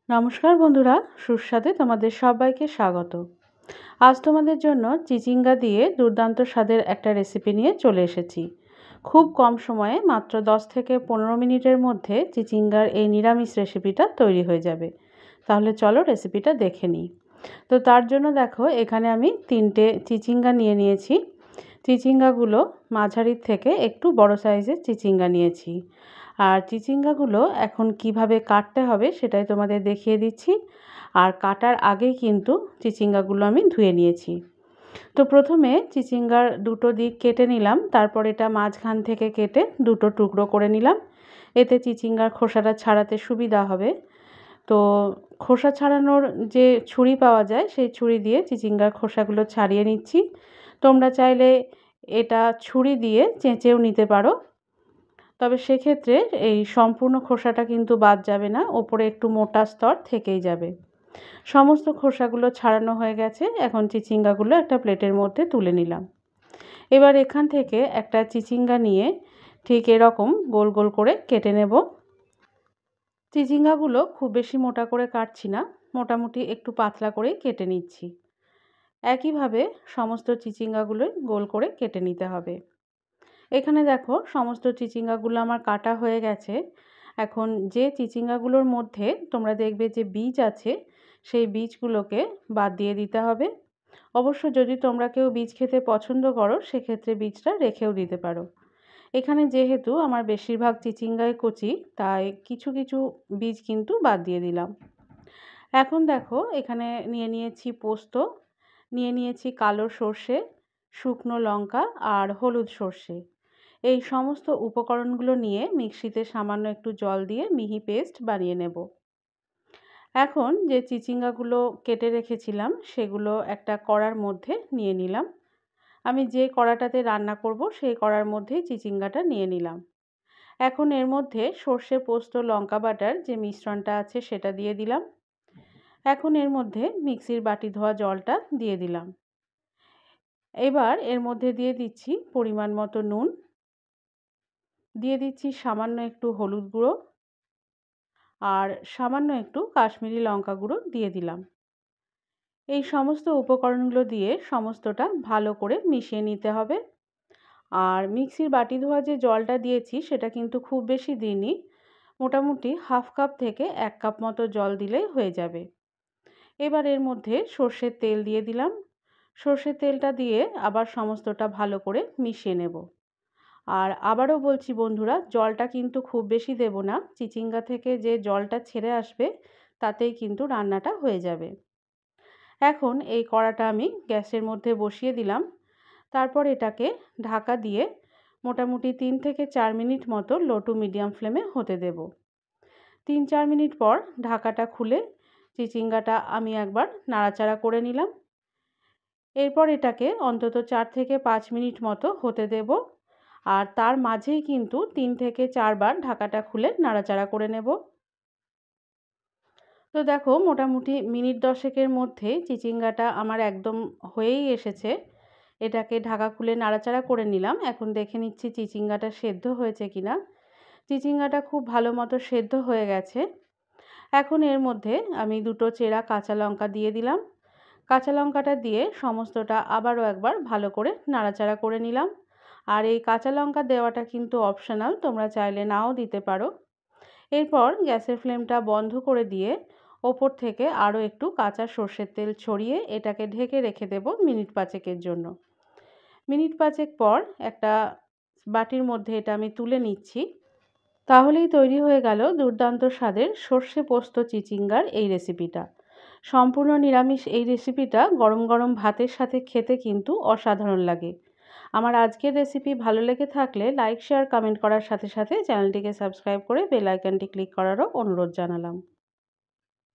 নমস্কার বন্ধুরা, সুস্বাদে তোমাদের সবাইকে স্বাগত। আজ তোমাদের জন্য চিচিঙ্গা দিয়ে দুর্দান্ত স্বাদের একটা রেসিপি নিয়ে চলে এসেছি। খুব কম সময়ে মাত্র 10 থেকে 15 মিনিটের মধ্যে চিচিঙ্গার এই নিরামিষ রেসিপিটা তৈরি হয়ে যাবে। তাহলে চলো রেসিপিটা দেখে নিই। তো তার জন্য দেখো, এখানে আমি 3টে চিচিঙ্গা নিয়ে নিয়েছি। চিচিঙ্গাগুলো মাঝারির থেকে একটু বড় সাইজের চিচিঙ্গা নিয়েছি। আর চিচিঙ্গাগুলো এখন কিভাবে কাটতে হবে সেটাই তোমাদের দেখিয়ে দিচ্ছি। আর কাটার আগেই কিন্তু চিচিঙ্গাগুলো আমি ধুয়ে নিয়েছি। তো প্রথমে চিচিঙ্গার দুটো দিক কেটে নিলাম, তারপর এটা মাঝখান থেকে কেটে দুটো টুকরো করে নিলাম। এতে চিচিঙ্গার খোসাটা ছাড়াতে সুবিধা হবে। তো খোসা ছাড়ানোর যে ছুরি পাওয়া যায় সেই ছুরি দিয়ে চিচিঙ্গার খোসাগুলো ছাড়িয়ে নিচ্ছি। তোমরা চাইলে এটা ছুরি দিয়ে চেঁচেও নিতে পারো, তবে সেক্ষেত্রে এই সম্পূর্ণ খোসাটা কিন্তু বাদ যাবে না, ওপরে একটু মোটা স্তর থেকেই যাবে। সমস্ত খোসাগুলো ছাড়ানো হয়ে গেছে। এখন চিচিঙ্গাগুলো একটা প্লেটের মধ্যে তুলে নিলাম। এবার এখান থেকে একটা চিচিঙ্গা নিয়ে ঠিক এরকম গোল গোল করে কেটে নেব। চিচিঙ্গাগুলো খুব বেশি মোটা করে কাটছি না, মোটামুটি একটু পাতলা করেই কেটে নিচ্ছি। একইভাবে সমস্ত চিচিঙ্গাগুলোই গোল করে কেটে নিতে হবে। এখানে দেখো, সমস্ত চিচিঙ্গাগুলো আমার কাটা হয়ে গেছে। এখন যে চিচিঙ্গাগুলোর মধ্যে তোমরা দেখবে যে বীজ আছে, সেই বীজগুলোকে বাদ দিয়ে দিতে হবে। অবশ্য যদি তোমরা কেউ বীজ খেতে পছন্দ করো সেক্ষেত্রে বীজটা রেখেও দিতে পারো। এখানে যেহেতু আমার বেশিরভাগ চিচিঙ্গাই কচি, তাই কিছু কিছু বীজ কিন্তু বাদ দিয়ে দিলাম। এখন দেখো, এখানে নিয়ে নিয়েছি পোস্ত, নিয়ে নিয়েছি কালো সর্ষে, শুকনো লঙ্কা আর হলুদ সর্ষে। এই সমস্ত উপকরণগুলো নিয়ে মিক্সিতে সামান্য একটু জল দিয়ে মিহি পেস্ট বানিয়ে নেব। এখন যে চিচিঙ্গাগুলো কেটে রেখেছিলাম সেগুলো একটা কড়ার মধ্যে নিয়ে নিলাম। আমি যে কড়াটাতে রান্না করব সেই কড়ার মধ্যেই চিচিঙ্গাটা নিয়ে নিলাম। এখন এর মধ্যে সর্ষে পোস্ত লঙ্কা বাটার যে মিশ্রণটা আছে সেটা দিয়ে দিলাম। এখন এর মধ্যে মিক্সির বাটি ধোয়া জলটা দিয়ে দিলাম। এবার এর মধ্যে দিয়ে দিচ্ছি পরিমাণ মতো নুন, দিয়ে দিচ্ছি সামান্য একটু হলুদ গুঁড়ো আর সামান্য একটু কাশ্মীরি লঙ্কা গুঁড়ো দিয়ে দিলাম। এই সমস্ত উপকরণগুলো দিয়ে সমস্তটা ভালো করে মিশিয়ে নিতে হবে। আর মিক্সির বাটি ধোয়া যে জলটা দিয়েছি সেটা কিন্তু খুব বেশি দিইনি, মোটামুটি হাফ কাপ থেকে 1 কাপ মতো জল দিলেই হয়ে যাবে। এবার এর মধ্যে সর্ষের তেল দিয়ে দিলাম। সর্ষের তেলটা দিয়ে আবার সমস্তটা ভালো করে মিশিয়ে নেব। আর আবারও বলছি বন্ধুরা, জলটা কিন্তু খুব বেশি দেব না, চিচিঙ্গা থেকে যে জলটা ছেড়ে আসবে তাতেই কিন্তু রান্নাটা হয়ে যাবে। এখন এই কড়াটা আমি গ্যাসের মধ্যে বসিয়ে দিলাম। তারপর এটাকে ঢাকা দিয়ে মোটামুটি 3 থেকে 4 মিনিট মতো লো টু মিডিয়াম ফ্লেমে হতে দেব। 3-4 মিনিট পর ঢাকাটা খুলে চিচিঙ্গাটা আমি একবার নাড়াচাড়া করে নিলাম। এরপর এটাকে অন্তত 4 থেকে 5 মিনিট মতো হতে দেব। আর তার মাঝেই কিন্তু 3 থেকে 4 বার ঢাকাটা খুলে নাড়াচাড়া করে নেব। তো দেখো, মোটামুটি মিনিট 10 মধ্যেই চিচিঙ্গাটা আমার একদম হয়েই এসেছে। এটাকে ঢাকা খুলে নাড়াচাড়া করে নিলাম। এখন দেখে নিচ্ছি চিচিঙ্গাটা সেদ্ধ হয়েছে কিনা। চিচিঙ্গাটা খুব ভালো মতো সেদ্ধ হয়ে গেছে। এখন এর মধ্যে আমি দুটো চেরা কাঁচা লঙ্কা দিয়ে দিলাম। কাঁচা লঙ্কাটা দিয়ে সমস্তটা আবারও একবার ভালো করে নাড়াচাড়া করে নিলাম। আর এই কাঁচা লঙ্কা দেওয়াটা কিন্তু অপশনাল, তোমরা চাইলে নাও দিতে পারো। এরপর গ্যাসের ফ্লেমটা বন্ধ করে দিয়ে ওপর থেকে আরও একটু কাঁচা সর্ষের তেল ছড়িয়ে এটাকে ঢেকে রেখে দেব মিনিট 5-এর জন্য। মিনিট 5 পর একটা বাটির মধ্যে এটা আমি তুলে নিচ্ছি। তাহলেই তৈরি হয়ে গেল দুর্দান্ত স্বাদের সর্ষে পোস্ত চিচিঙ্গার এই রেসিপিটা। সম্পূর্ণ নিরামিষ এই রেসিপিটা গরম গরম ভাতের সাথে খেতে কিন্তু অসাধারণ লাগে। আমার আজকের রেসিপি ভালো লেগে থাকলে লাইক শেয়ার কমেন্ট করার সাথে সাথে চ্যানেলটিকে সাবস্ক্রাইব করে বেল আইকনটি ক্লিক করারও অনুরোধ জানালাম।